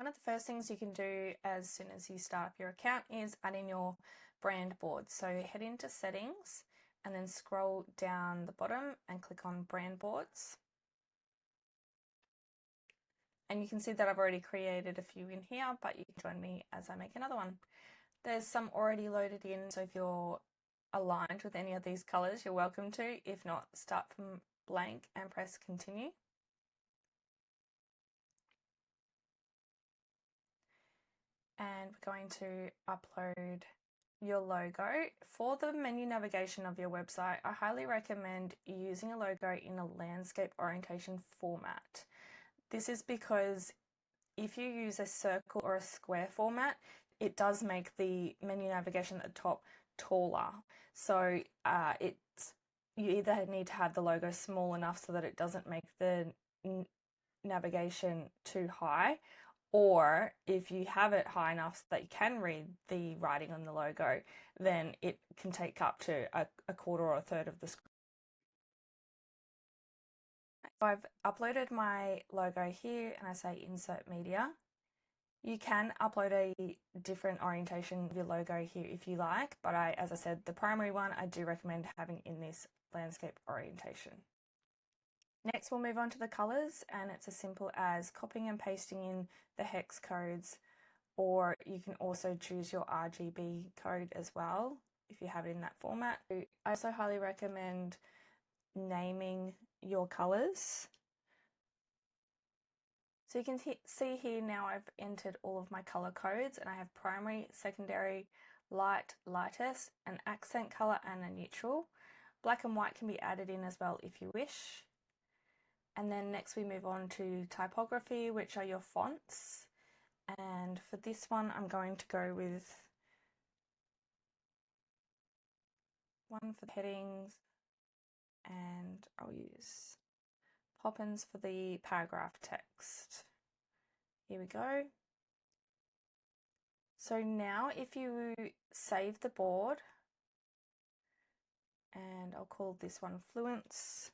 One of the first things you can do as soon as you start up your account is add in your brand board. So head into settings and then scroll down the bottom and click on brand boards. And you can see that I've already created a few in here, but you can join me as I make another one. There's some already loaded in, so if you're aligned with any of these colors, you're welcome to. If not, start from blank and press continue. And we're going to upload your logo. For the menu navigation of your website, I highly recommend using a logo in a landscape orientation format. This is because if you use a circle or a square format, it does make the menu navigation at the top taller. So you either need to have the logo small enough so that it doesn't make the navigation too high, or if you have it high enough so that you can read the writing on the logo, then it can take up to a quarter or a third of the screen. I've uploaded my logo here and I say insert media. You can upload a different orientation of your logo here if you like, but as I said, the primary one I do recommend having in this landscape orientation. Next, we'll move on to the colors, and it's as simple as copying and pasting in the hex codes, or you can also choose your RGB code as well if you have it in that format. I also highly recommend naming your colors. So you can see here now I've entered all of my color codes, and I have primary, secondary, light, lightest, an accent color and a neutral. Black and white can be added in as well if you wish. And then next we move on to typography, which are your fonts. And for this one, I'm going to go with one for the headings, and I'll use Poppins for the paragraph text. Here we go. So now if you save the board, and I'll call this one Fluence.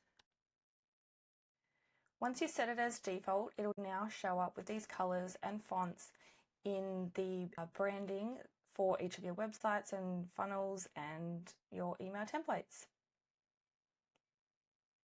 Once you set it as default, it'll now show up with these colors and fonts in the branding for each of your websites and funnels and your email templates.